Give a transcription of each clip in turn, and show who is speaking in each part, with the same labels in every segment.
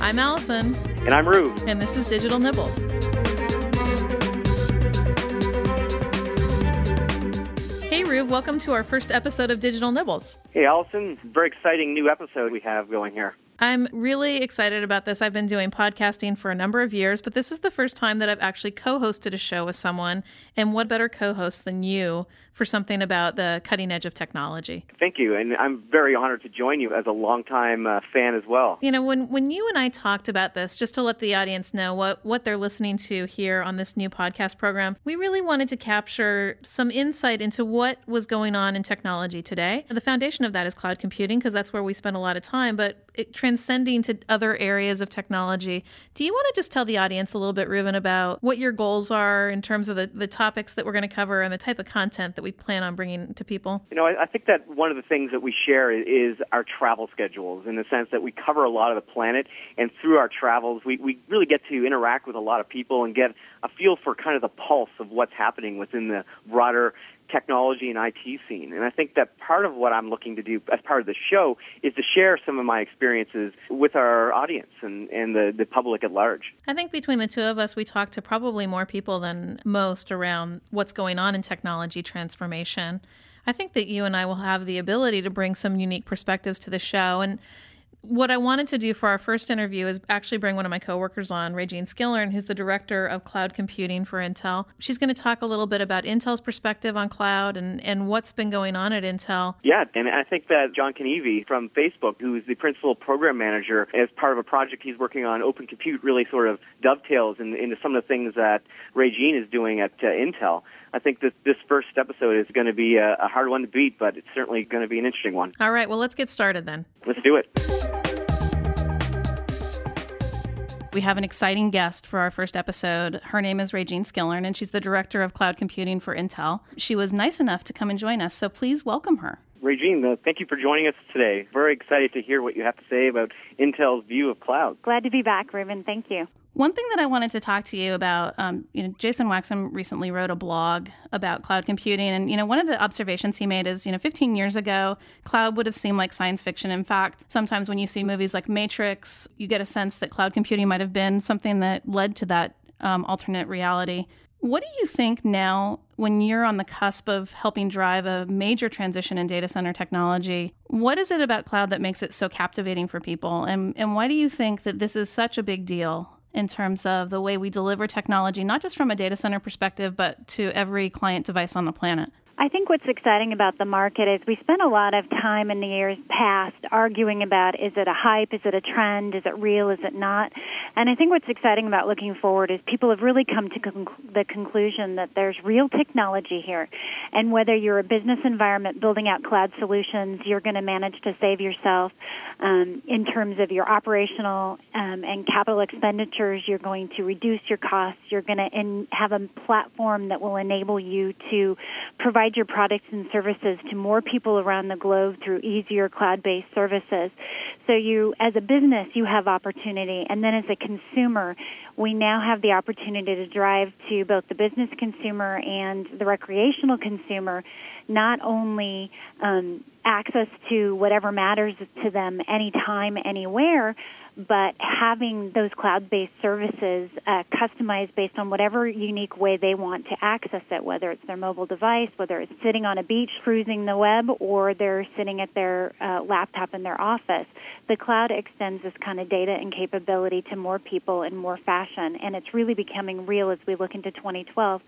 Speaker 1: I'm Allison.
Speaker 2: And I'm Rube.
Speaker 1: And this is Digital Nibbles. Hey, Rube, welcome to our first episode of Digital Nibbles.
Speaker 2: Hey, Allison. Very exciting new episode we have going here.
Speaker 1: I'm really excited about this. I've been doing podcasting for a number of years, but this is the first time that I've actually co-hosted a show with someone. And what better co-host than you for something about the cutting edge of technology?
Speaker 2: Thank you. And I'm very honored to join you as a longtime fan as well.
Speaker 1: You know, when you and I talked about this, just to let the audience know what they're listening to here on this new podcast program, we really wanted to capture some insight into what was going on in technology today. The foundation of that is cloud computing, because that's where we spend a lot of time, but transcending to other areas of technology. Do you want to just tell the audience a little bit, Reuben, about what your goals are in terms of the topics that we're going to cover and the type of content that we plan on bringing to people?
Speaker 2: You know, I think that one of the things that we share is our travel schedules, in the sense that we cover a lot of the planet, and through our travels, we really get to interact with a lot of people and get a feel for kind of the pulse of what's happening within the broader technology and IT scene. And I think that part of what I'm looking to do as part of the show is to share some of my experiences with our audience and the public at large.
Speaker 1: I think between the two of us, we talk to probably more people than most around what's going on in technology transformation. I think that you and I will have the ability to bring some unique perspectives to the show. And what I wanted to do for our first interview is actually bring one of my coworkers on, Regine Skillern, who's the director of cloud computing for Intel. She's going to talk a little bit about Intel's perspective on cloud and what's been going on at Intel.
Speaker 2: Yeah, and I think that John Knieve from Facebook, who is the principal program manager, as part of a project he's working on, Open Compute, really sort of dovetails into some of the things that Regine is doing at Intel. I think that this first episode is going to be a hard one to beat, but it's certainly going to be an interesting one.
Speaker 1: All right, well, let's get started then.
Speaker 2: Let's do it.
Speaker 1: We have an exciting guest for our first episode. Her name is Regine Skillern, and she's the director of cloud computing for Intel. She was nice enough to come and join us, so please welcome her.
Speaker 2: Regine, thank you for joining us today. Very excited to hear what you have to say about Intel's view of cloud.
Speaker 3: Glad to be back, Reuben. Thank you.
Speaker 1: One thing that I wanted to talk to you about, Jason Waxham recently wrote a blog about cloud computing. And, one of the observations he made is, 15 years ago, cloud would have seemed like science fiction. In fact, sometimes when you see movies like Matrix, you get a sense that cloud computing might have been something that led to that alternate reality. What do you think now, when you're on the cusp of helping drive a major transition in data center technology? What is it about cloud that makes it so captivating for people? And why do you think that this is such a big deal in terms of the way we deliver technology, not just from a data center perspective, but to every client device on the planet?
Speaker 3: I think what's exciting about the market is we spent a lot of time in the years past arguing about, is it a hype, is it a trend, is it real, is it not? And I think what's exciting about looking forward is people have really come to the conclusion that there's real technology here. And whether you're a business environment building out cloud solutions, you're going to manage to save yourself in terms of your operational and capital expenditures. You're going to reduce your costs. You're going to have a platform that will enable you to provide your products and services to more people around the globe through easier cloud-based services. So you, as a business, you have opportunity. And then as a consumer, we now have the opportunity to drive to both the business consumer and the recreational consumer not only access to whatever matters to them anytime, anywhere, but having those cloud-based services customized based on whatever unique way they want to access it, whether it's their mobile device, whether it's sitting on a beach cruising the web, or they're sitting at their laptop in their office. The cloud extends this kind of data and capability to more people in more fashion, and it's really becoming real as we look into 2012.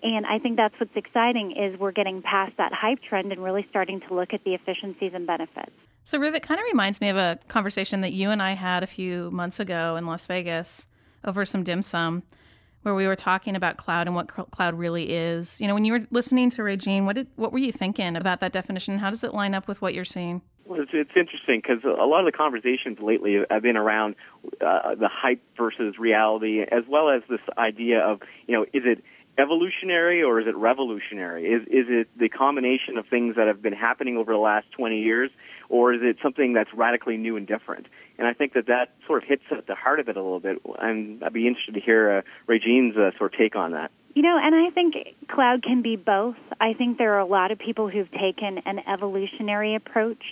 Speaker 3: And I think that's what's exciting is we're getting past that hype trend and really starting to look at the efficiencies and benefits.
Speaker 1: So, Riv, it kind of reminds me of a conversation that you and I had a few months ago in Las Vegas over some dim sum, where we were talking about cloud and what cloud really is. When you were listening to Regine, what were you thinking about that definition? How does it line up with what you're seeing?
Speaker 2: Well, it's interesting because a lot of the conversations lately have been around the hype versus reality, as well as this idea of, is it evolutionary or is it revolutionary? Is it the combination of things that have been happening over the last 20 years, or is it something that's radically new and different? And I think that sort of hits at the heart of it a little bit. And I'd be interested to hear Regine's sort of take on that.
Speaker 3: And I think cloud can be both. I think there are a lot of people who've taken an evolutionary approach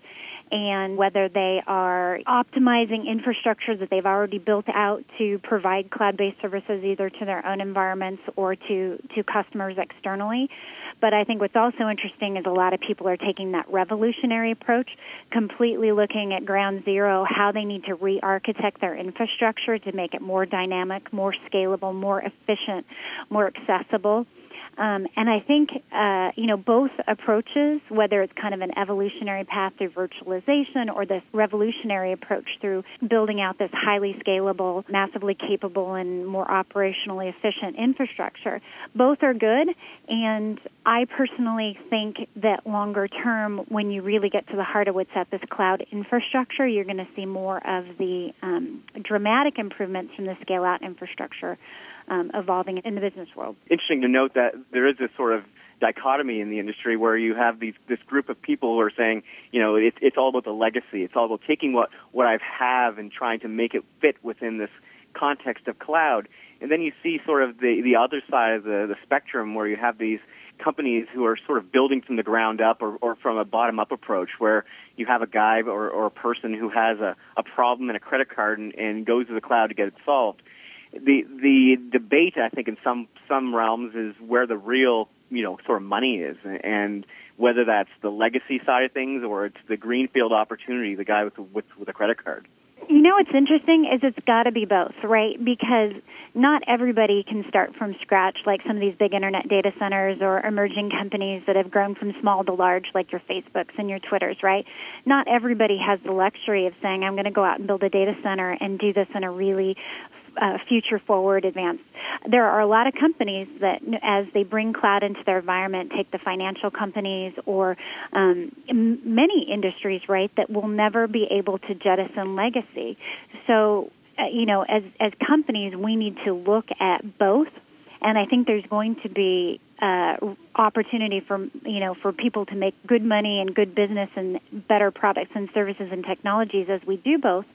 Speaker 3: and whether they are optimizing infrastructure that they've already built out to provide cloud-based services either to their own environments or to customers externally. But I think what's also interesting is a lot of people are taking that revolutionary approach, completely looking at ground zero, how they need to re-architect their infrastructure to make it more dynamic, more scalable, more efficient, more accessible. And I think, both approaches, whether it's kind of an evolutionary path through virtualization or this revolutionary approach through building out this highly scalable, massively capable, and more operationally efficient infrastructure, both are good. And I personally think that longer term, when you really get to the heart of what's at this cloud infrastructure, you're going to see more of the dramatic improvements from the scale-out infrastructure evolving in the business world.
Speaker 2: Interesting to note that there is this sort of dichotomy in the industry where you have this group of people who are saying, it's all about the legacy. It's all about taking what I have and trying to make it fit within this context of cloud. And then you see sort of the other side of the spectrum where you have these companies who are sort of building from the ground up or from a bottom-up approach where you have a guy or a person who has a problem in a credit card and goes to the cloud to get it solved. The debate, I think, in some realms is where the real, sort of money is, and whether that's the legacy side of things or it's the greenfield opportunity, the guy with a credit card.
Speaker 3: What's interesting is it's got to be both, right? Because not everybody can start from scratch like some of these big internet data centers or emerging companies that have grown from small to large like your Facebooks and your Twitters, right? Not everybody has the luxury of saying, I'm going to go out and build a data center and do this in a really future-forward advance. There are a lot of companies that, as they bring cloud into their environment, take the financial companies or many industries, right, that will never be able to jettison legacy. So, as companies, we need to look at both, and I think there's going to be opportunity for people to make good money and good business and better products and services and technologies as we do both.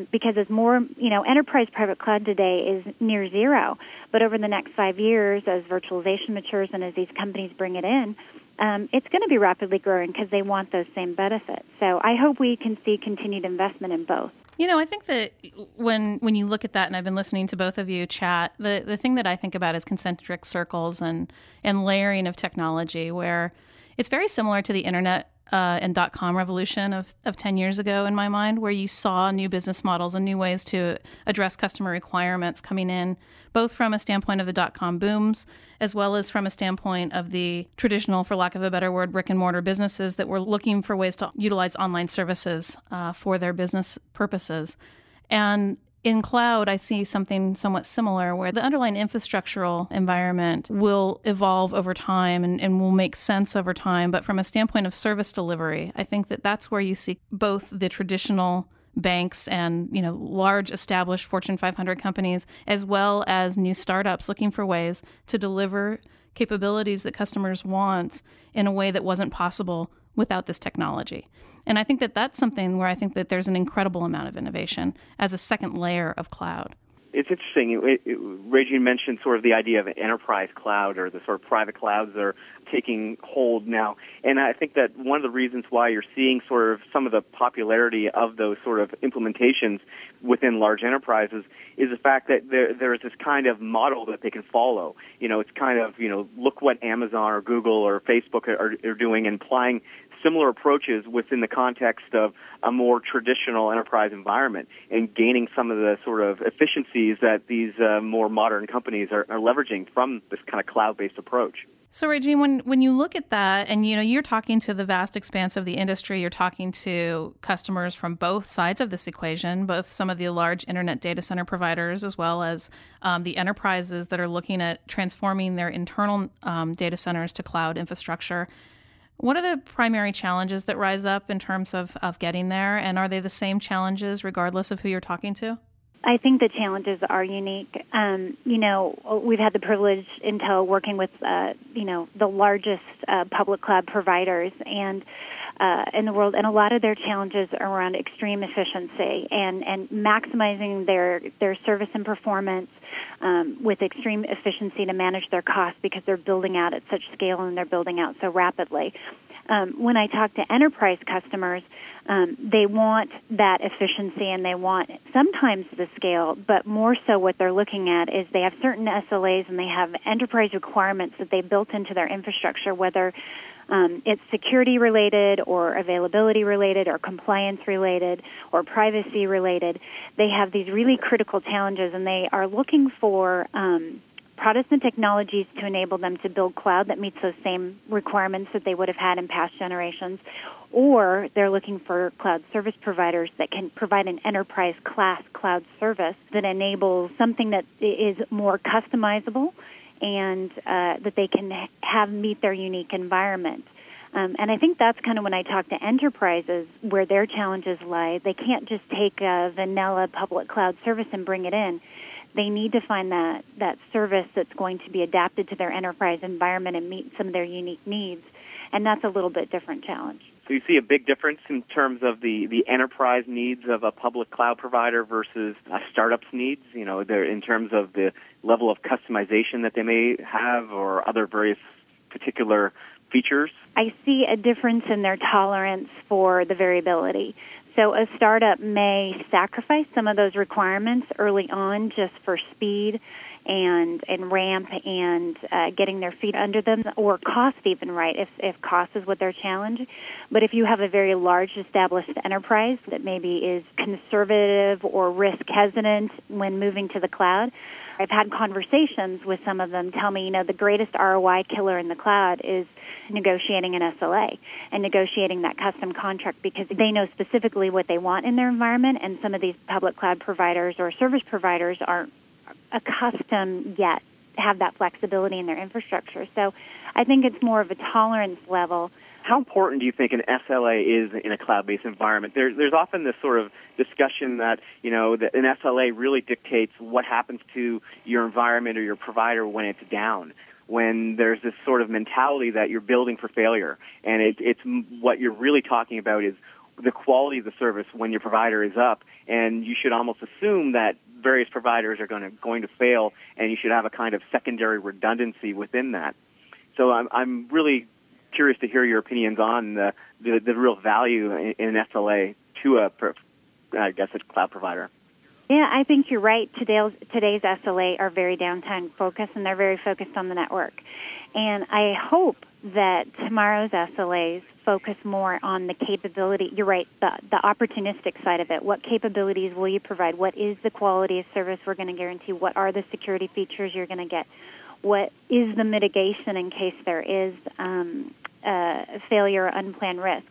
Speaker 3: Because as more, enterprise private cloud today is near zero. But over the next 5 years, as virtualization matures and as these companies bring it in, it's going to be rapidly growing because they want those same benefits. So I hope we can see continued investment in both.
Speaker 1: I think that when you look at that, and I've been listening to both of you chat, the thing that I think about is concentric circles and layering of technology, where it's very similar to the internet and .com revolution of 10 years ago in my mind, where you saw new business models and new ways to address customer requirements coming in, both from a standpoint of the .com booms, as well as from a standpoint of the traditional, for lack of a better word, brick and mortar businesses that were looking for ways to utilize online services for their business purposes. And in cloud, I see something somewhat similar where the underlying infrastructural environment will evolve over time and will make sense over time. But from a standpoint of service delivery, I think that that's where you see both the traditional banks and, large established Fortune 500 companies, as well as new startups looking for ways to deliver capabilities that customers want in a way that wasn't possible without this technology. And I think that that's something where I think that there's an incredible amount of innovation as a second layer of cloud.
Speaker 2: It's interesting. Regine mentioned sort of the idea of an enterprise cloud or the sort of private clouds that are taking hold now. And I think that one of the reasons why you're seeing sort of some of the popularity of those sort of implementations within large enterprises is the fact that there is this kind of model that they can follow. It's kind of, look what Amazon or Google or Facebook are doing and applying similar approaches within the context of a more traditional enterprise environment and gaining some of the sort of efficiencies that these more modern companies are leveraging from this kind of cloud-based approach.
Speaker 1: So, Regine, when you look at that and, you're talking to the vast expanse of the industry, you're talking to customers from both sides of this equation, both some of the large internet data center providers as well as the enterprises that are looking at transforming their internal data centers to cloud infrastructure. What are the primary challenges that rise up in terms of getting there? And are they the same challenges regardless of who you're talking to?
Speaker 3: I think the challenges are unique. We've had the privilege, Intel, working with, the largest public cloud providers and in the world, and a lot of their challenges are around extreme efficiency and maximizing their service and performance with extreme efficiency to manage their costs because they're building out at such scale and they're building out so rapidly. When I talk to enterprise customers, they want that efficiency and they want sometimes the scale, but more so what they're looking at is they have certain SLAs and they have enterprise requirements that they built into their infrastructure, whether it's security related or availability related or compliance related or privacy related. They have these really critical challenges and they are looking for products and technologies to enable them to build cloud that meets those same requirements that they would have had in past generations, or they're looking for cloud service providers that can provide an enterprise class cloud service that enables something that is more customizable and that they can have meet their unique environment. And I think that's kind of when I talk to enterprises where their challenges lie. They can't just take a vanilla public cloud service and bring it in. They need to find that service that's going to be adapted to their enterprise environment and meet some of their unique needs. And that's a little bit different challenge.
Speaker 2: So you see a big difference in terms of the enterprise needs of a public cloud provider versus a startup's needs, in terms of the level of customization that they may have or other various particular features?
Speaker 3: I see a difference in their tolerance for the variability. So a startup may sacrifice some of those requirements early on just for speed and ramp and getting their feet under them, or cost even, right, if cost is what their challenge. But if you have a very large established enterprise that maybe is conservative or risk hesitant when moving to the cloud, I've had conversations with some of them tell me, the greatest ROI killer in the cloud is negotiating an SLA and negotiating that custom contract because they know specifically what they want in their environment, and some of these public cloud providers or service providers aren't accustomed yet to have that flexibility in their infrastructure. So I think it's more of a tolerance level.
Speaker 2: How important do you think an SLA is in a cloud-based environment? There's often this sort of discussion that, that an SLA really dictates what happens to your environment or your provider when it's down, when there's this sort of mentality that you're building for failure. And it's what you're really talking about is the quality of the service when your provider is up, and you should almost assume that various providers are going to fail, and you should have a kind of secondary redundancy within that. So I'm really curious to hear your opinions on the real value in an SLA to a cloud provider.
Speaker 3: Yeah, I think you're right. Today's SLA are very downtime focused, and they're very focused on the network. And I hope that tomorrow's SLAs focus more on the capability. You're right, the opportunistic side of it. What capabilities will you provide? What is the quality of service we're going to guarantee? What are the security features you're going to get? What is the mitigation in case there is failure or unplanned risk?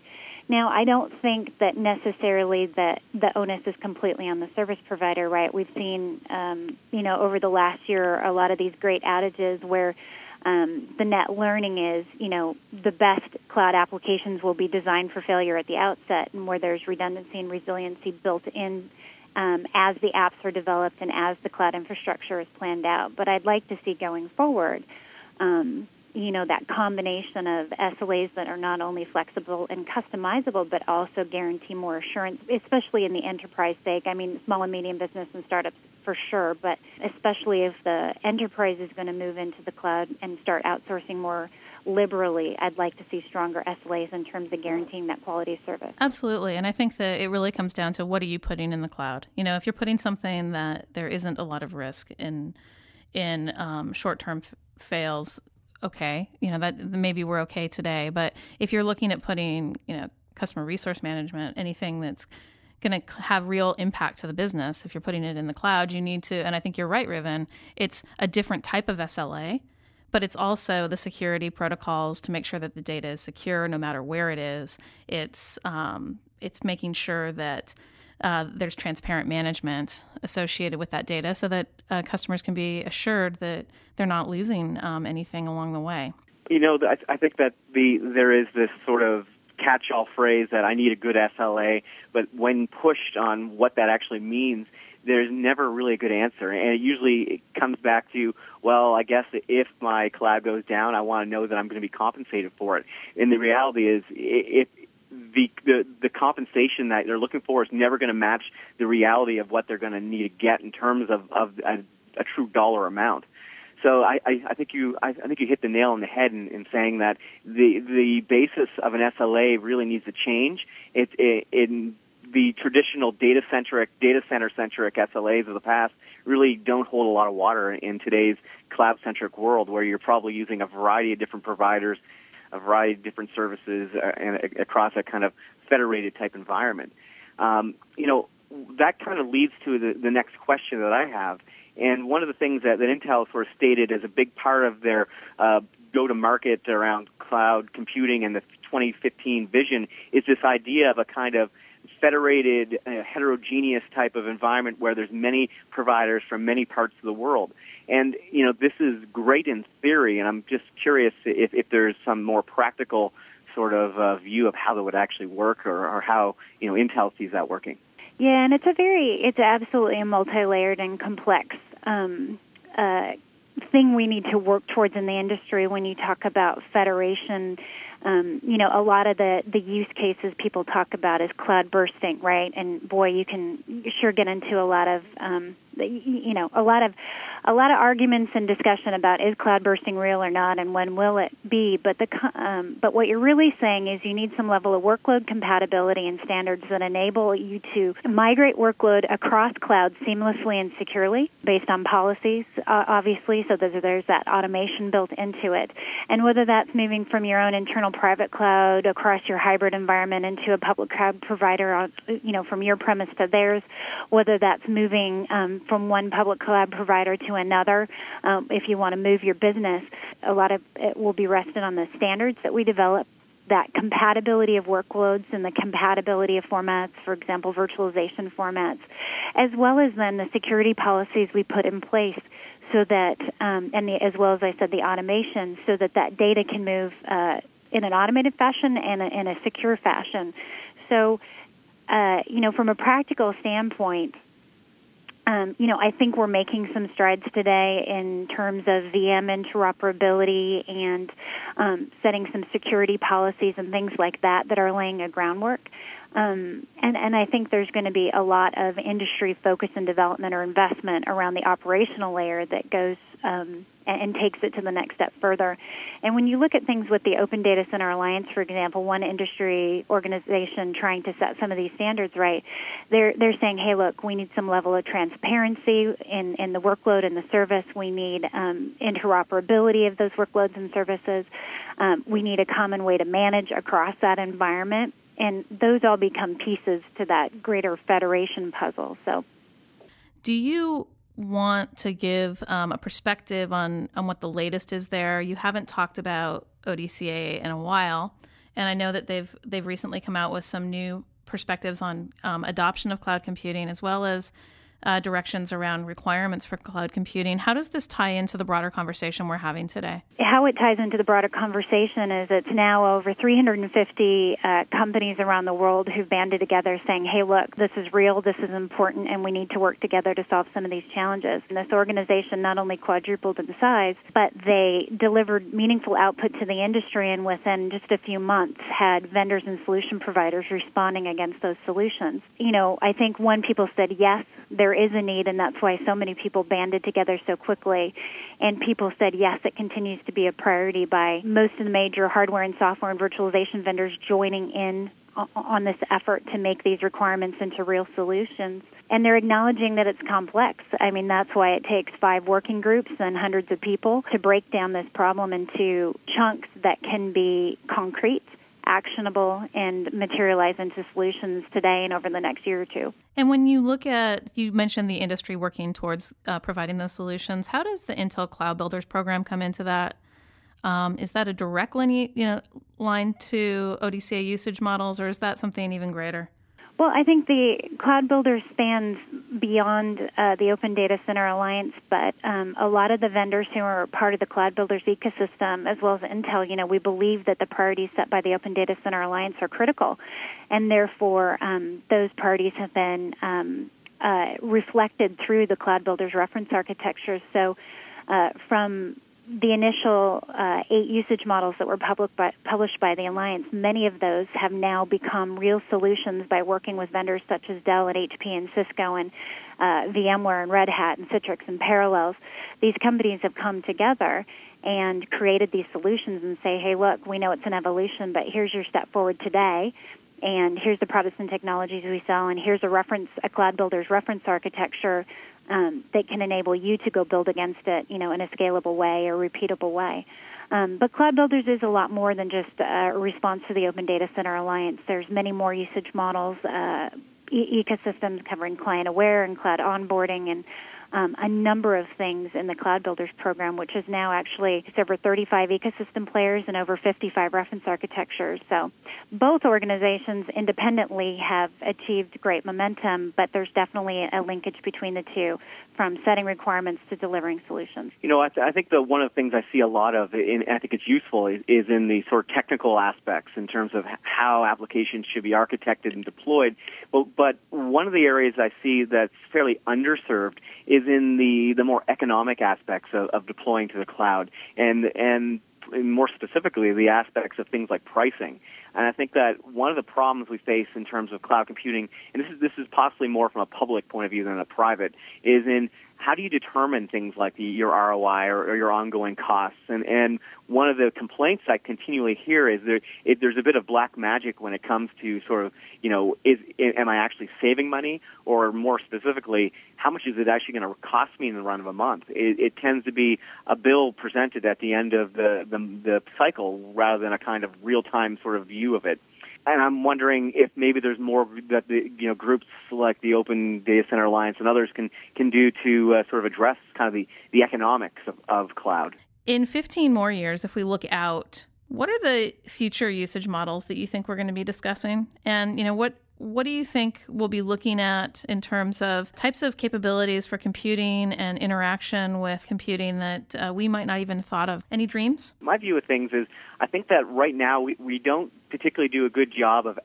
Speaker 3: Now, I don't think that necessarily that the onus is completely on the service provider, right? We've seen, over the last year, a lot of these great outages where the net learning is, the best cloud applications will be designed for failure at the outset, and where there's redundancy and resiliency built in as the apps are developed and as the cloud infrastructure is planned out. But I'd like to see going forward, that combination of SLAs that are not only flexible and customizable, but also guarantee more assurance, especially in the enterprise sake. I mean, small and medium business and startups for sure, but especially if the enterprise is going to move into the cloud and start outsourcing more liberally, I'd like to see stronger SLAs in terms of guaranteeing that quality of service.
Speaker 1: Absolutely. And I think that it really comes down to what are you putting in the cloud? If you're putting something that there isn't a lot of risk in short-term fails, okay, that maybe we're okay today. But if you're looking at putting, customer resource management, anything that's going to have real impact to the business, if you're putting it in the cloud, you need to, and I think you're right, Riven, it's a different type of SLA, but it's also the security protocols to make sure that the data is secure no matter where it is. It's making sure that there's transparent management associated with that data so that customers can be assured that they're not losing anything along the way.
Speaker 2: I think that there is this sort of catch-all phrase that I need a good SLA, but when pushed on what that actually means, there's never really a good answer. And it comes back to, well, I guess if my cloud goes down, I want to know that I'm going to be compensated for it. And the reality is, if the compensation that they're looking for is never going to match the reality of what they're going to need to get in terms of a true dollar amount. So I think you hit the nail on the head in saying that the basis of an SLA really needs to change. In the traditional data center centric SLAs of the past really don't hold a lot of water in today's cloud centric world, where you're probably using a variety of different providers, a variety of different services, and across a kind of federated type environment. That kind of leads to the next question that I have. And one of the things that Intel sort of stated as a big part of their go-to-market around cloud computing and the 2015 vision is this idea of a kind of federated, heterogeneous type of environment where there's many providers from many parts of the world. And, this is great in theory, and I'm just curious if there's some more practical sort of view of how that would actually work or how, Intel sees that working.
Speaker 3: Yeah, and it's absolutely a multi-layered and complex thing we need to work towards in the industry when you talk about federation. A lot of the use cases people talk about is cloud bursting, right? And boy, you can sure get into a lot of a lot of arguments and discussion about is cloud bursting real or not, and when will it be? But what you're really saying is you need some level of workload compatibility and standards that enable you to migrate workload across clouds seamlessly and securely based on policies, obviously, so that there's that automation built into it. And whether that's moving from your own internal private cloud across your hybrid environment into a public cloud provider, from your premise to theirs, whether that's moving from one public cloud provider to another, if you want to move your business, a lot of it will be rested on the standards that we develop, that compatibility of workloads and the compatibility of formats, for example, virtualization formats, as well as then the security policies we put in place so that, as well as I said, the automation, so that data can move in an automated fashion and in a secure fashion. So, from a practical standpoint, I think we're making some strides today in terms of VM interoperability and setting some security policies and things like that are laying a groundwork. And I think there's going to be a lot of industry focus and development or investment around the operational layer that goes and takes it to the next step further. And when you look at things with the Open Data Center Alliance, for example, one industry organization trying to set some of these standards right, they're saying, hey, look, we need some level of transparency in the workload and the service. We need interoperability of those workloads and services. We need a common way to manage across that environment. And those all become pieces to that greater federation puzzle. So,
Speaker 1: do you want to give a perspective on what the latest is there? You haven't talked about ODCA in a while, and I know that they've recently come out with some new perspectives on adoption of cloud computing, as well as directions around requirements for cloud computing. How does this tie into the broader conversation we're having today?
Speaker 3: How it ties into the broader conversation is it's now over 350 companies around the world who've banded together saying, hey, look, this is real, this is important, and we need to work together to solve some of these challenges. And this organization not only quadrupled in size, but they delivered meaningful output to the industry, and within just a few months had vendors and solution providers responding against those solutions. I think when people said, yes, there is a need, and that's why so many people banded together so quickly. And people said, yes, it continues to be a priority by most of the major hardware and software and virtualization vendors joining in on this effort to make these requirements into real solutions. And they're acknowledging that it's complex. I mean, that's why it takes 5 working groups and hundreds of people to break down this problem into chunks that can be concrete, actionable, and materialize into solutions today and over the next year or two.
Speaker 1: And when you look at, you mentioned the industry working towards providing those solutions, how does the Intel Cloud Builders program come into that? Is that a direct line to ODCA usage models, or is that something even greater?
Speaker 3: Well, I think the Cloud Builder spans beyond the Open Data Center Alliance, but a lot of the vendors who are part of the Cloud Builders ecosystem, as well as Intel, we believe that the priorities set by the Open Data Center Alliance are critical, and therefore those priorities have been reflected through the Cloud Builders reference architecture. So from the initial 8 usage models that were published by the Alliance, many of those have now become real solutions by working with vendors such as Dell and HP and Cisco and VMware and Red Hat and Citrix and Parallels. These companies have come together and created these solutions and say, hey, look, we know it's an evolution, but here's your step forward today, and here's the products and technologies we sell, and here's a Cloud Builder's reference architecture that can enable you to go build against it, in a scalable way or repeatable way. But Cloud Builders is a lot more than just a response to the Open Data Center Alliance. There's many more usage models, ecosystems covering client-aware and cloud onboarding, and a number of things in the Cloud Builders program, which is now actually over 35 ecosystem players and over 55 reference architectures. So both organizations independently have achieved great momentum, but there's definitely a linkage between the two, from setting requirements to delivering solutions.
Speaker 2: I think one of the things I see a lot of, and I think it's useful, is in the sort of technical aspects in terms of how applications should be architected and deployed. But one of the areas I see that's fairly underserved is in the more economic aspects of deploying to the cloud, and more specifically the aspects of things like pricing. And I think that one of the problems we face in terms of cloud computing, and this is possibly more from a public point of view than a private, is in how do you determine things like your ROI or your ongoing costs? And one of the complaints I continually hear is there's a bit of black magic when it comes to sort of, am I actually saving money? Or more specifically, how much is it actually going to cost me in the run of a month? It tends to be a bill presented at the end of the cycle rather than a kind of real-time sort of view of it. And I'm wondering if maybe there's more that groups like the Open Data Center Alliance and others can do to sort of address kind of the economics of cloud.
Speaker 1: In 15 more years, if we look out, what are the future usage models that you think we're going to be discussing? And what do you think we'll be looking at in terms of types of capabilities for computing and interaction with computing that we might not even have thought of? Any dreams?
Speaker 2: My view of things is I think that right now we don't particularly do a good job of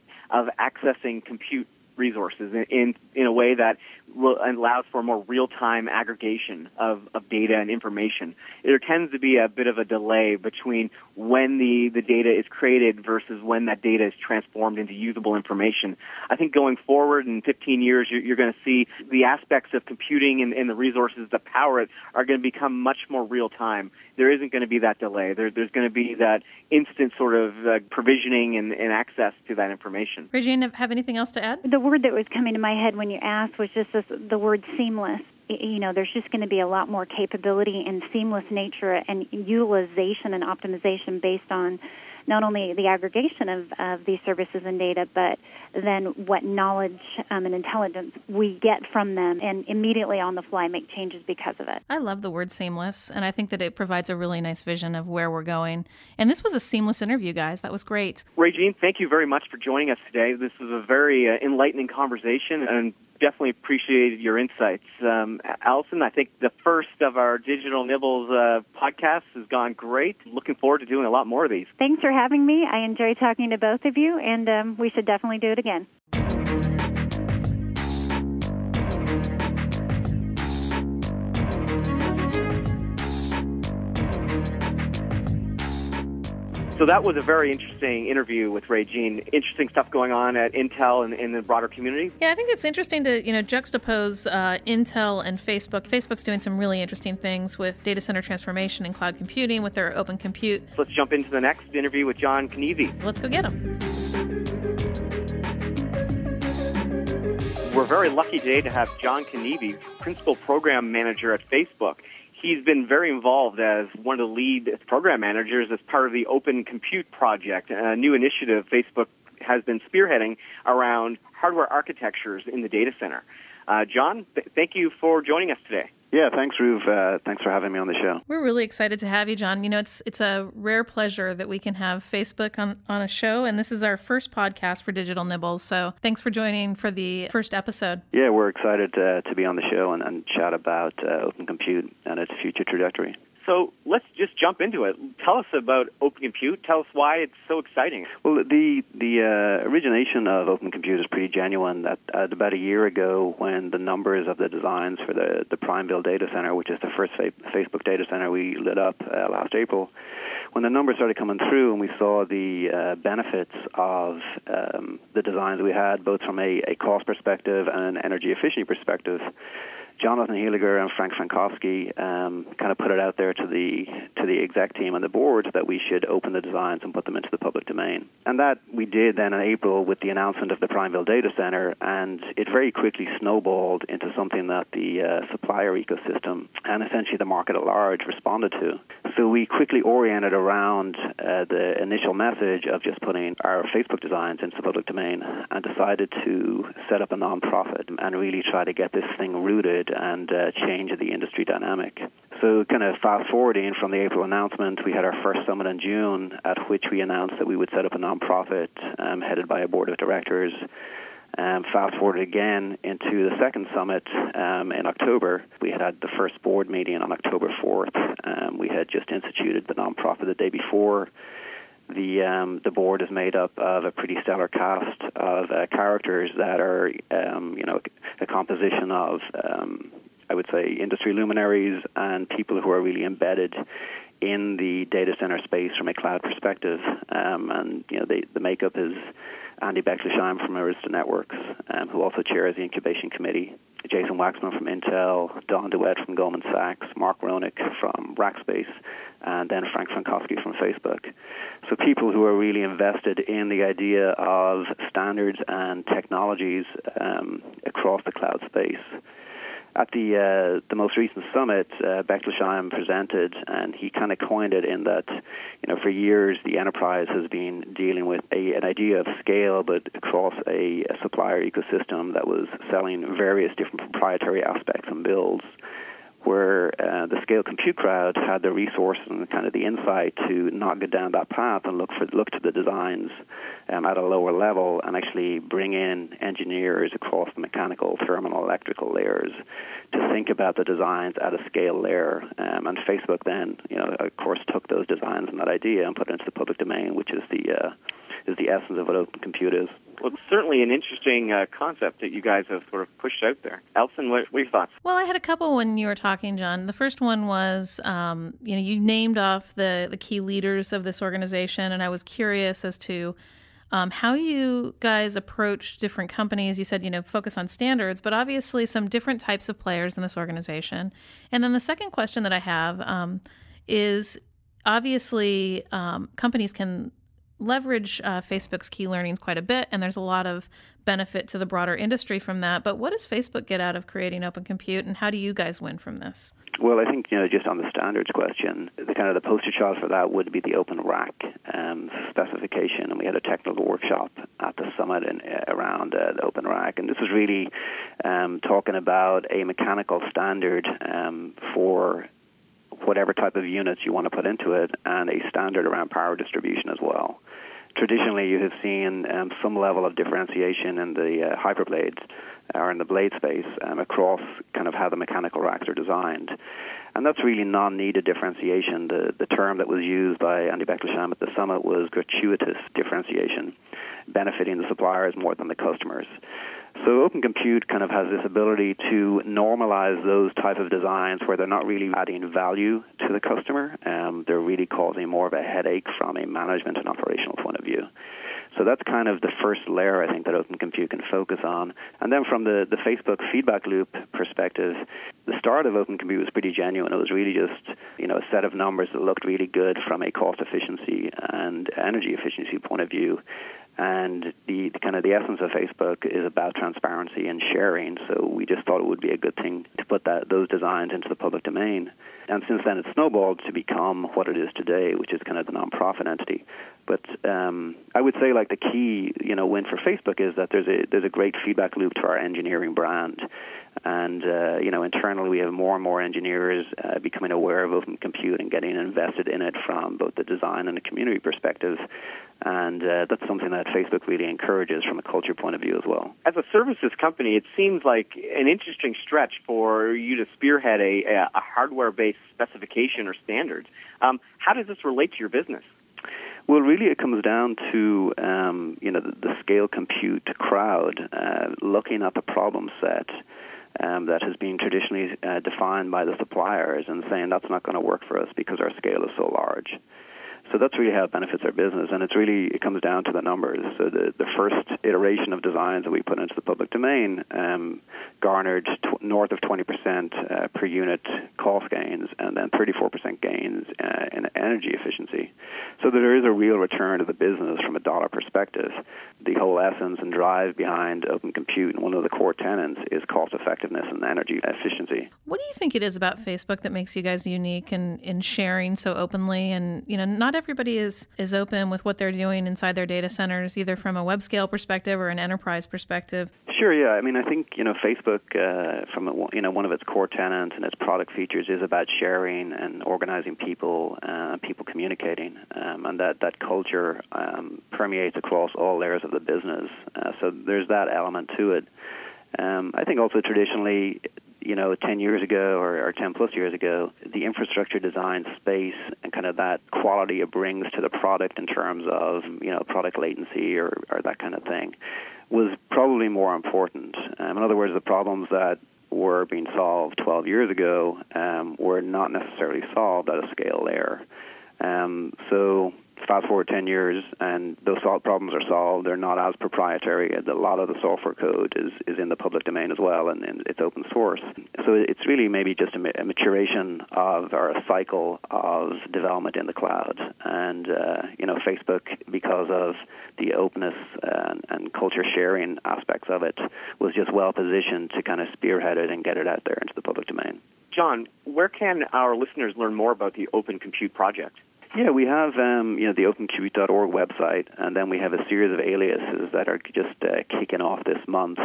Speaker 2: accessing compute resources in a way that allows for more real-time aggregation of data and information. There tends to be a bit of a delay between when the data is created versus when that data is transformed into usable information. I think going forward in 15 years, you're going to see the aspects of computing and the resources that power it are going to become much more real-time. There isn't going to be that delay. There's going to be that instant sort of provisioning and access to that information.
Speaker 1: Regine, have anything else to add?
Speaker 3: The word that was coming to my head when you asked was just the word seamless. There's just going to be a lot more capability and seamless nature and utilization and optimization based on not only the aggregation of these services and data, but then what knowledge and intelligence we get from them, and immediately on the fly make changes because of it.
Speaker 1: I love the word seamless, and I think that it provides a really nice vision of where we're going. And this was a seamless interview, guys. That was great.
Speaker 2: Regine, thank you very much for joining us today. This was a very enlightening conversation, and definitely appreciated your insights. Allison, I think the first of our Digital Nibbles podcasts has gone great. Looking forward to doing a lot more of these.
Speaker 3: Thanks for having me. I enjoy talking to both of you, and we should definitely do it again.
Speaker 2: So that was a very interesting interview with Regine. Interesting stuff going on at Intel and in the broader community.
Speaker 1: Yeah, I think it's interesting to juxtapose Intel and Facebook. Facebook's doing some really interesting things with data center transformation and cloud computing with their open compute.
Speaker 2: Let's jump into the next interview with John Knieve.
Speaker 1: Let's go get him.
Speaker 2: We're very lucky today to have John Knieve, Principal Program Manager at Facebook. He's been very involved as one of the lead program managers as part of the Open Compute Project, a new initiative Facebook has been spearheading around hardware architectures in the data center. John, thank you for joining us today.
Speaker 4: Yeah, thanks, Ruv. Thanks for having me on the show.
Speaker 1: We're really excited to have you, John. It's a rare pleasure that we can have Facebook on a show, and this is our first podcast for Digital Nibbles, so thanks for joining for the first episode.
Speaker 4: Yeah, we're excited to be on the show and chat about open compute and its future trajectory.
Speaker 2: So let's just jump into it. Tell us about Open Compute. Tell us why it's so exciting.
Speaker 4: Well, the origination of Open Compute is pretty genuine. That about a year ago, when the numbers of the designs for the Primeville data center, which is the first Facebook data center we lit up last April, when the numbers started coming through and we saw the benefits of the designs we had, both from a cost perspective and an energy efficiency perspective, Jonathan Heiliger and Frank Frankowski kind of put it out there to the exec team and the board that we should open the designs and put them into the public domain. And that we did then in April with the announcement of the Primeville data center, and it very quickly snowballed into something that the supplier ecosystem and essentially the market at large responded to. So we quickly oriented around the initial message of just putting our Facebook designs into the public domain and decided to set up a nonprofit and really try to get this thing rooted and change the industry dynamic. So kind of fast forwarding from the April announcement, we had our first summit in June at which we announced that we would set up a nonprofit headed by a board of directors. Fast forward again into the second summit in October. We had the first board meeting on October 4th. We had just instituted the nonprofit the day before. The board is made up of a pretty stellar cast of characters that are, a composition of, I would say, industry luminaries and people who are really embedded in the data center space from a cloud perspective. The makeup is Andy Bechtolsheim from Arista Networks, who also chairs the incubation committee, Jason Waxman from Intel, Don DeWitt from Goldman Sachs, Mark Roenick from Rackspace, and then Frank Frankowski from Facebook. So people who are really invested in the idea of standards and technologies across the cloud space. At the most recent summit, Bechtolsheim presented, and he kind of coined it in that, for years the enterprise has been dealing with an idea of scale, but across a supplier ecosystem that was selling various different proprietary aspects and builds, where the scale compute crowd had the resource and kind of the insight to not go down that path and look to the designs at a lower level and actually bring in engineers across the mechanical, thermal, electrical layers to think about the designs at a scale layer. And Facebook then, of course, took those designs and that idea and put it into the public domain, which is the essence of what Open Compute is.
Speaker 2: Well, it's certainly an interesting concept that you guys have sort of pushed out there. Elson, what are your thoughts?
Speaker 1: Well, I had a couple when you were talking, John. The first one was, you named off the key leaders of this organization, and I was curious as to how you guys approach different companies. You said, focus on standards, but obviously some different types of players in this organization. And then the second question that I have is, obviously, companies can leverage Facebook's key learnings quite a bit, and there's a lot of benefit to the broader industry from that. But what does Facebook get out of creating Open Compute, and how do you guys win from this?
Speaker 4: Well, I think, just on the standards question, the poster child for that would be the Open Rack specification, and we had a technical workshop at the summit around the Open Rack, and this was really talking about a mechanical standard for whatever type of units you want to put into it, and a standard around power distribution as well. Traditionally, you have seen some level of differentiation in the hyperblades or in the blade space across kind of how the mechanical racks are designed. And that's really non-needed differentiation. The term that was used by Andy Bechtolsheim at the summit was gratuitous differentiation, benefiting the suppliers more than the customers. So Open Compute kind of has this ability to normalize those type of designs where they're not really adding value to the customer. They're really causing more of a headache from a management and operational point of view. So that's kind of the first layer, I think, that Open Compute can focus on. And then from the Facebook feedback loop perspective, the start of Open Compute was pretty genuine. It was really just, a set of numbers that looked really good from a cost efficiency and energy efficiency point of view. And the essence of Facebook is about transparency and sharing. So we just thought it would be a good thing to put those designs into the public domain. And since then, it's snowballed to become what it is today, which is kind of the nonprofit entity. But I would say, like, the key, win for Facebook is that there's a great feedback loop to our engineering brand. And, internally we have more and more engineers becoming aware of open compute and getting invested in it from both the design and the community perspective. And that's something that Facebook really encourages from a culture point of view as well.
Speaker 2: As a services company, it seems like an interesting stretch for you to spearhead a hardware-based specification or standards. How does this relate to your business?
Speaker 4: Well, really, it comes down to the scale compute crowd looking at the problem set that has been traditionally defined by the suppliers and saying that's not going to work for us because our scale is so large. So that's really how it benefits our business, and it comes down to the numbers. So the first iteration of designs that we put into the public domain garnered north of 20% per unit cost gains, and then 34% gains in energy efficiency. So there is a real return to the business from a dollar perspective. The whole essence and drive behind open compute, and one of the core tenets, is cost effectiveness and energy efficiency.
Speaker 1: What do you think it is about Facebook that makes you guys unique in sharing so openly? And not everybody is open with what they're doing inside their data centers, either from a web scale perspective or an enterprise perspective.
Speaker 4: Sure, yeah. I mean, I think Facebook, from one of its core tenets and its product features is about sharing and organizing people, people communicating, and that culture permeates across all layers of the business. So there's that element to it. I think also traditionally, 10 years ago or 10 plus years ago, the infrastructure design space and kind of that quality it brings to the product in terms of, product latency or that kind of thing was probably more important. In other words, the problems that were being solved 12 years ago were not necessarily solved at a scale there. So fast forward 10 years, and those problems are solved. They're not as proprietary. A lot of the software code is in the public domain as well, and it's open source. So it's really maybe just a maturation of, or a cycle of development in the cloud. And, Facebook, because of the openness and culture sharing aspects of it, was just well positioned to kind of spearhead it and get it out there into the public domain.
Speaker 2: John, where can our listeners learn more about the Open Compute project?
Speaker 4: Yeah, we have the opencompute.org website, and then we have a series of aliases that are just kicking off this month.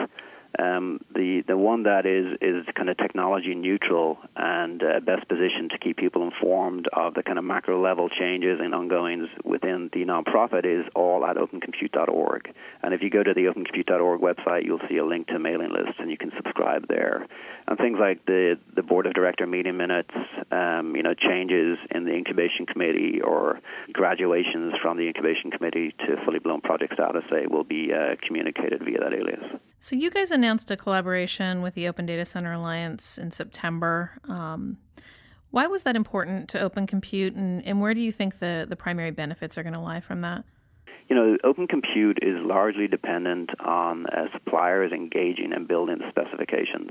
Speaker 4: The one that is kind of technology neutral and best positioned to keep people informed of the kind of macro level changes and ongoings within the nonprofit is all at opencompute.org. And if you go to the opencompute.org website, you'll see a link to a mailing list, and you can subscribe there. And things like the board of director meeting minutes, changes in the incubation committee or graduations from the incubation committee to fully blown project status, will be communicated via that alias.
Speaker 1: So you guys announced a collaboration with the Open Data Center Alliance in September. Why was that important to Open Compute, and where do you think the primary benefits are going to lie from that?
Speaker 4: Open Compute is largely dependent on suppliers engaging and building the specifications.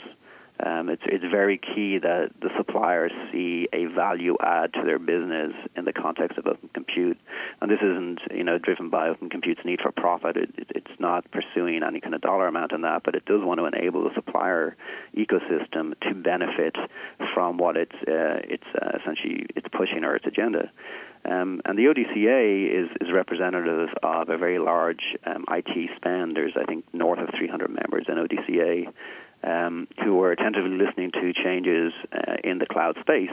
Speaker 4: It's very key that the suppliers see a value add to their business in the context of Open Compute. And this isn't, driven by Open Compute's need for profit. It's not pursuing any kind of dollar amount in that, but it does want to enable the supplier ecosystem to benefit from what it's essentially pushing or its agenda. And the ODCA is representative of a very large IT spend. There's, I think, north of 300 members in ODCA. Who are attentively listening to changes in the cloud space.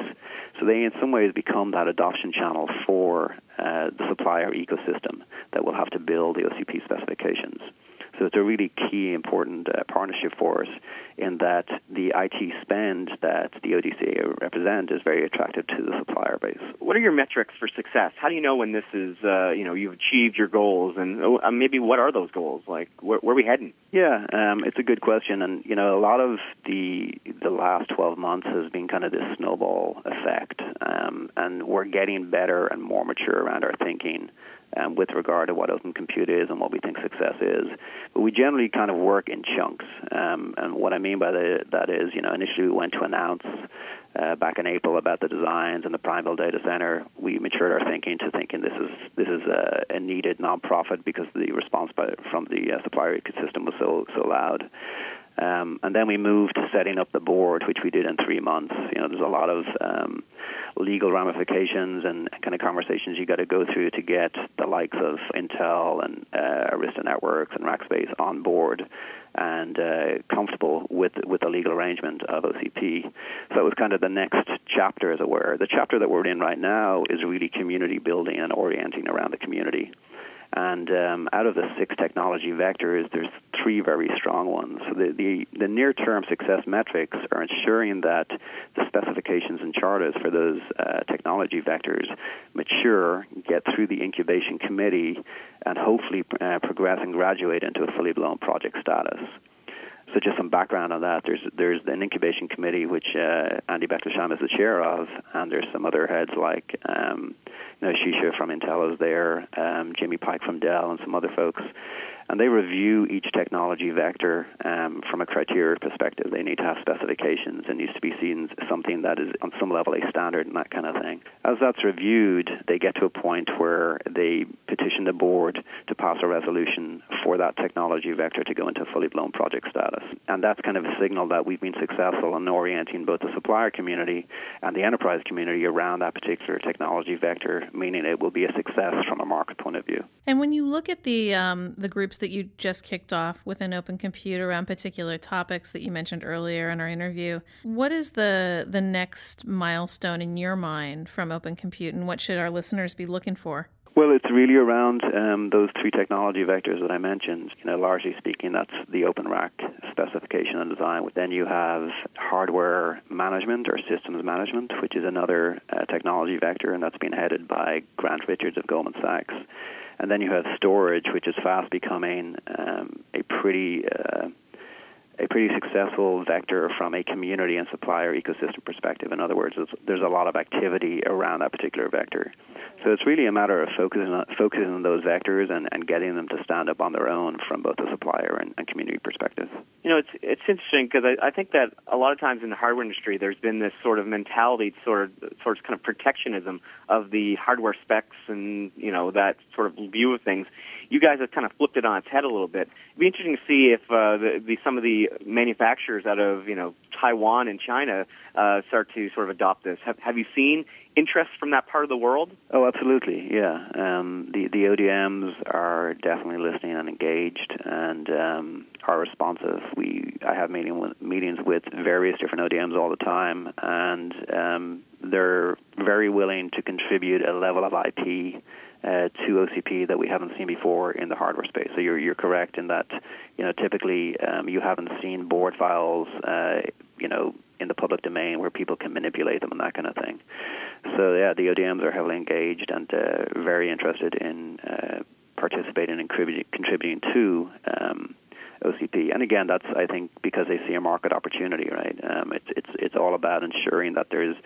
Speaker 4: So they, in some ways, become that adoption channel for the supplier ecosystem that will have to build the OCP specifications. So it's a really key, important partnership for us in that the IT spend that the ODCA represent is very attractive to the supplier base.
Speaker 2: What are your metrics for success? How do you know when this is, you've achieved your goals? And maybe what are those goals? Like, where are we heading?
Speaker 4: Yeah, it's a good question. And, a lot of the last 12 months has been kind of this snowball effect. And we're getting better and more mature around our thinking with regard to what Open Compute is and what we think success is. But we generally kind of work in chunks. And what I mean by that is, initially we went to announce back in April about the designs and the Primeville data center. We matured our thinking to thinking this is a needed nonprofit because the response from the supplier ecosystem was so loud. And then we moved to setting up the board, which we did in 3 months. There's a lot of legal ramifications and kind of conversations you got to go through to get the likes of Intel and Arista Networks and Rackspace on board and comfortable with the legal arrangement of OCP. So it was kind of the next chapter, as it were. The chapter that we're in right now is really community building and orienting around the community. And out of the 6 technology vectors, there's 3 very strong ones. So the near-term success metrics are ensuring that the specifications and charters for those technology vectors mature, get through the incubation committee, and hopefully progress and graduate into a fully blown project status. So just some background on that. There's an incubation committee which Andy Bechtolsham is the chair of, and there's some other heads like Shisha from Intel is there, Jimmy Pike from Dell, and some other folks. And they review each technology vector from a criteria perspective. They need to have specifications. It needs to be seen as something that is on some level a standard and that kind of thing. As that's reviewed, they get to a point where they petition the board to pass a resolution for that technology vector to go into fully blown project status. And that's kind of a signal that we've been successful in orienting both the supplier community and the enterprise community around that particular technology vector, meaning it will be a success from a market point of view.
Speaker 1: And when you look at the groups that you just kicked off within Open Compute around particular topics that you mentioned earlier in our interview, what is the next milestone in your mind from Open Compute, and what should our listeners be looking for?
Speaker 4: Well, it's really around those 3 technology vectors that I mentioned. Largely speaking, that's the Open Rack specification and design. Then you have hardware management or systems management, which is another technology vector, and that's being headed by Grant Richards of Goldman Sachs. And then you have storage, which is fast becoming a pretty successful vector from a community and supplier ecosystem perspective. In other words, there's a lot of activity around that particular vector. So it's really a matter of focusing on those vectors and getting them to stand up on their own from both a supplier and community perspective.
Speaker 2: It's interesting because I think that a lot of times in the hardware industry, there's been this sort of mentality, sort of kind of protectionism of the hardware specs and that sort of view of things. You guys have kind of flipped it on its head a little bit. It'd be interesting to see if some of the manufacturers out of Taiwan and China start to sort of adopt this. Have you seen interest from that part of the world?
Speaker 4: Oh, absolutely, yeah. The ODMs are definitely listening and engaged and are responsive. I have meetings with various different ODMs all the time, and they're very willing to contribute a level of IP to OCP that we haven't seen before in the hardware space. So you're correct in that, typically you haven't seen board files, in the public domain where people can manipulate them and that kind of thing. So yeah, the ODMs are heavily engaged and very interested in participating and contributing to OCP. And again, that's, I think, because they see a market opportunity, right? It's all about ensuring that there's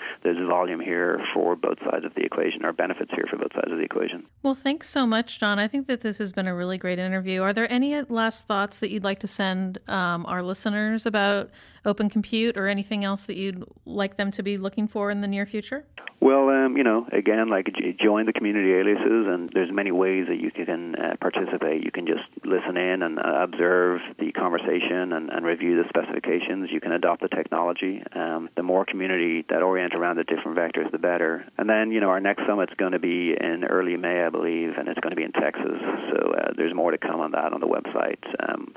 Speaker 4: volume here for both sides of the equation, or benefits here for both sides of the equation.
Speaker 1: Well, thanks so much, John. I think that this has been a really great interview. Are there any last thoughts that you'd like to send our listeners about Open Compute, or anything else that you'd like them to be looking for in the near future?
Speaker 4: Well, again, join the community aliases, and there's many ways that you can participate. You can just listen in and observe the conversation and review the specifications. You can adopt the technology. The more community that orient around the different vectors, the better. And then, our next summit's going to be in early May, I believe, and it's going to be in Texas. So there's more to come on that on the website.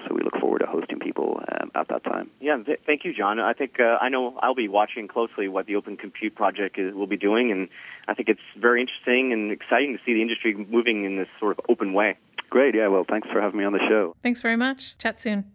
Speaker 4: So we look forward to hosting people at that time.
Speaker 2: Yeah, thank you, John. I think I know I'll be watching closely what the Open Compute project will be doing, and I think it's very interesting and exciting to see the industry moving in this sort of open way.
Speaker 4: Great. Yeah, well, thanks for having me on the show.
Speaker 1: Thanks very much. Chat soon.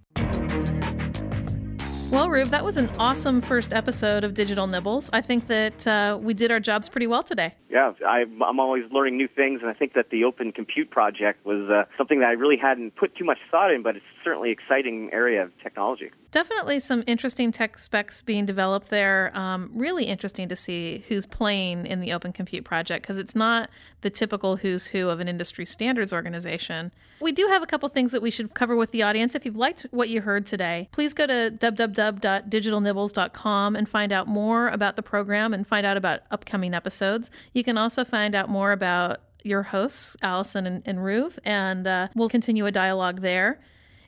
Speaker 1: Well, Rube, that was an awesome first episode of Digital Nibbles. I think that we did our jobs pretty well today.
Speaker 2: Yeah, I'm always learning new things, and I think that the Open Compute project was something that I really hadn't put too much thought in, but it's certainly an exciting area of technology.
Speaker 1: Definitely some interesting tech specs being developed there. Really interesting to see who's playing in the Open Compute project, because it's not the typical who's who of an industry standards organization. We do have a couple things that we should cover with the audience. If you've liked what you heard today, please go to www.digitalnibbles.com and find out more about the program and find out about upcoming episodes. You can also find out more about your hosts, Allison and Ruve, and we'll continue a dialogue there.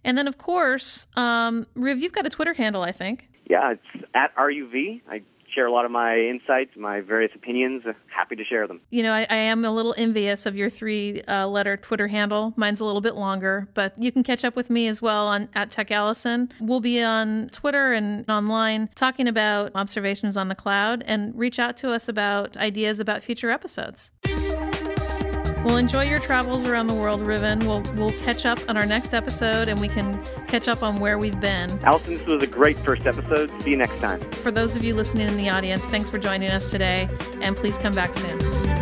Speaker 1: And then, of course, Riv, you've got a Twitter handle, I think.
Speaker 2: Yeah, it's at RUV. I share a lot of my insights, my various opinions. Happy to share them.
Speaker 1: You know, I am a little envious of your 3-letter Twitter handle. Mine's a little bit longer, but you can catch up with me as well at Tech Allison. We'll be on Twitter and online talking about observations on the cloud, and reach out to us about ideas about future episodes. Well, enjoy your travels around the world, Riven. We'll catch up on our next episode, and we can catch up on where we've been.
Speaker 2: Allison, this was a great first episode. See you next time.
Speaker 1: For those of you listening in the audience, thanks for joining us today, and please come back soon.